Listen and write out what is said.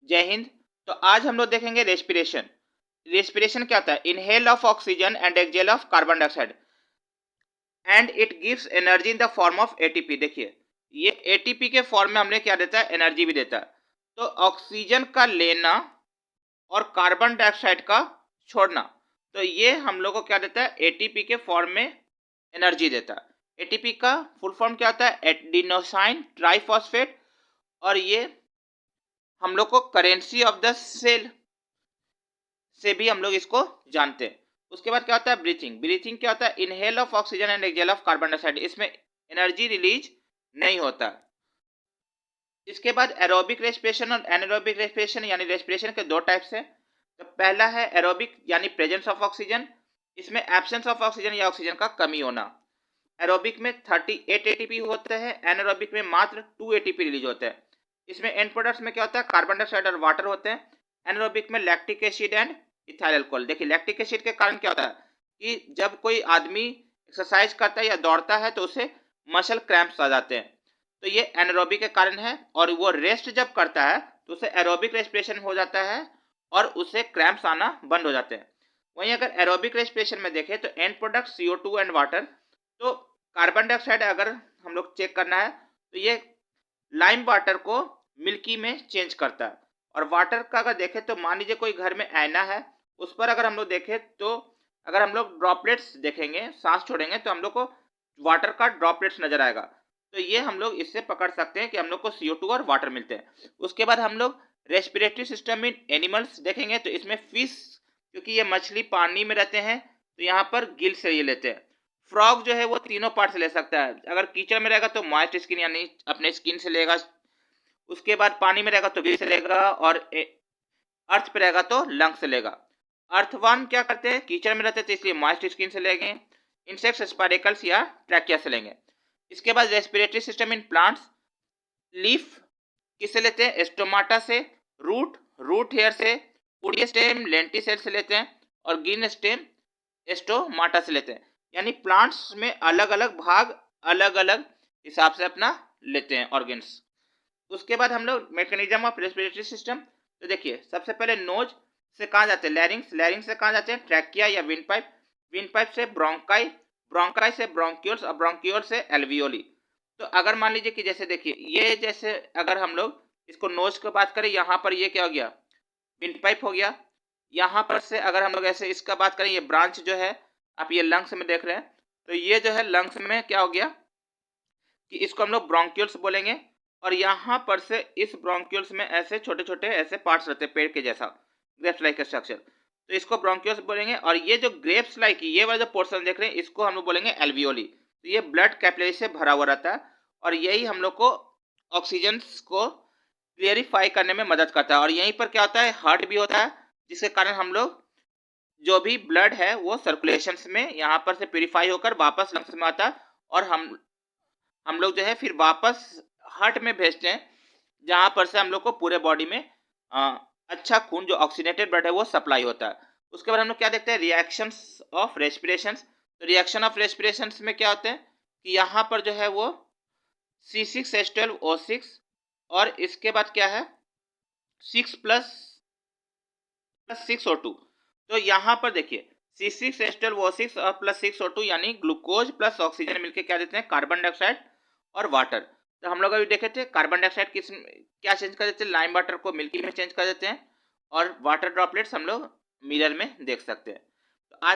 जय हिंद। तो आज हम लोग देखेंगे रेस्पिरेशन। रेस्पिरेशन क्या होता है? Inhale of oxygen and exhale of carbon dioxide and it gives energy in the form of ATP. देखिए, ये एटीपी के फॉर्म में हमने क्या देता है? एनर्जी भी देता है। तो ऑक्सीजन का लेना और कार्बन डाइऑक्साइड का छोड़ना, तो ये हम लोग को क्या देता है? एटीपी के फॉर्म में एनर्जी देता है। एटीपी का फुल फॉर्म क्या होता है? Adenosine triphosphate. और ये हम लोग को करेंसी ऑफ द सेल से भी हम लोग इसको जानते हैं। उसके बाद क्या होता है? ब्रीथिंग। ब्रीथिंग क्या होता है? Inhale of oxygen and exhale of carbon dioxide. इसमें एनर्जी रिलीज नहीं होता। इसके बाद एरोबिक रेस्पिरेशन और एनारोबिक रेस्पिरेशन, यानी रेस्पिरेशन के दो टाइप्स हैं। तो पहला है एरोबिक, यानी प्रेजेंस ऑफ ऑक्सीजन। इसमें एब्सेंस ऑफ ऑक्सीजन या ऑक्सीजन का कमी होना। एरोबिक में 38 एटीपी होते हैं, एनारोबिक में मात्र 2 एटीपी रिलीज होते हैं। इसमें एंड प्रोडक्ट्स में क्या होता है? कार्बन डाइऑक्साइड और वाटर होते हैं। एनारोबिक में lactic acid and ethyl alcohol. देखिए, लैक्टिक एसिड के कारण क्या होता है कि जब कोई आदमी एक्सरसाइज करता है या दौड़ता है तो उसे मसल क्रैम्प्स आ जाते हैं। तो ये एनारोबिक के कारण है। और वो रेस्ट जब करता है तो उसे एरोबिक रेस्पिरेशन हो जाता है और उसे क्रैम्प्स आना बंद हो जाते हैं। वहीं अगर एरोबिक रेस्पिरेशन में देखें तो and product CO2 and water. तो कार्बन डाइऑक्साइड अगर हम लोग चेक करना है तो ये लाइम वाटर को मिल्की में चेंज करता है। और वाटर का अगर देखें तो मान लीजिए कोई घर में आईना है, उस पर अगर हम लोग देखें तो अगर हम लोग ड्रॉपलेट्स देखेंगे, सांस छोड़ेंगे तो हम लोग को वाटर का ड्रॉपलेट्स नजर आएगा। तो ये हम लोग इससे पकड़ सकते हैं कि हम लोग को CO2 और वाटर मिलते हैं। उसके बाद हम लोग रेस्पिरेटरी सिस्टम इन एनिमल्स देखेंगे तो इसमें फिश, क्योंकि ये मछली पानी में रहते हैं तो यहाँ पर गिल से ये लेते हैं। फ्रॉग जो है वो तीनों पार्ट से ले सकता है। अगर कीचड़ में रहेगा तो मॉइस्ट स्किन, यानी अपने स्किन से लेगा। उसके बाद पानी में रहेगा तो गिल से लेगा। और अर्थ पे रहेगा तो लंग से लेगा। अर्थवर्म क्या करते हैं? कीचड़ में रहते हैं तो इसलिए मॉइस्ट स्किन से लेंगे। इंसेक्ट्स स्पाइरेकल्स या ट्रैकिया से लेंगे। इसके बाद respiratory system in plants, leaf किससे लेते हैं? स्टोमाटा से। रूट हेयर से। वुडी स्टेम लेंटिसेल से लेते हैं। और ग्रीन स्टेम स्टोमाटा से लेते हैं। यानी प्लांट्स में अलग अलग भाग अलग अलग हिसाब से अपना लेते हैं ऑर्गेन्स। उसके बाद हम लोग मैकेनिज्म ऑफ रेस्पिरेटरी सिस्टम। तो देखिए, सबसे पहले नोज से कहाँ जाते हैं? लैरिंग्स। लैरिंग्स से कहाँ जाते हैं? ट्रैकिया या विंड पाइप। विंड पाइप से ब्रोंकाई। ब्रोंकाई से ब्रोंक्यूल्स और ब्रोंक्यूल से एल्वियोली। तो अगर मान लीजिए कि जैसे देखिए, ये जैसे अगर हम लोग इसको नोज की बात करें, यहाँ पर ये क्या हो गया? विंड पाइप हो गया। यहाँ पर से अगर हम लोग ऐसे इसका बात करें, ये ब्रांच जो है आप ये लंग्स में देख रहे हैं, तो ये जो है लंग्स में क्या हो गया कि इसको हम लोग ब्रोंक्यूल्स बोलेंगे। और यहाँ पर से इस ब्रोंक्यूल्स में ऐसे छोटे छोटे ऐसे पार्ट्स रहते हैं पेड़ के जैसा, ग्रेप्स लाइक स्ट्रक्चर, तो इसको ब्रोंक्यूल्स बोलेंगे। और ये जो ग्रेप्स लाइक ये वाला जो पोर्शन देख रहे हैं इसको हम लोग बोलेंगे एल्वियोली। तो ये ब्लड कैपिलरी से भरा हुआ रहता है और यही हम लोग को ऑक्सीजन को क्लियरिफाई करने में मदद करता है। और यहीं पर क्या होता है? हार्ट भी होता है, जिसके कारण हम लोग जो भी ब्लड है वो सर्कुलेशन में यहाँ पर से प्यूरिफाई होकर वापस लंग्स में आता है। और हम लोग जो है फिर वापस हार्ट में भेजते हैं, जहाँ पर से हम लोग को पूरे बॉडी में अच्छा खून जो ऑक्सीनेटेड ब्लड है वो सप्लाई होता है। उसके बाद हम लोग क्या देखते हैं? Reactions of respirations. तो रिएक्शन ऑफ रेस्पिरेशंस में क्या होते हैं कि यहाँ पर जो है वो C6H12O6 और इसके बाद क्या है 6+6O2। तो यहाँ पर देखिए C6H12O6 और +6O2 यानी ग्लूकोज प्लस ऑक्सीजन मिलकर क्या देते हैं? कार्बन डाइऑक्साइड और वाटर। तो हम लोग अभी देखे थे कार्बन डाइऑक्साइड किस क्या चेंज कर देते हैं? लाइम वाटर को मिल्की में चेंज कर देते हैं। और वाटर ड्रॉपलेट्स हम लोग मिरर में देख सकते हैं।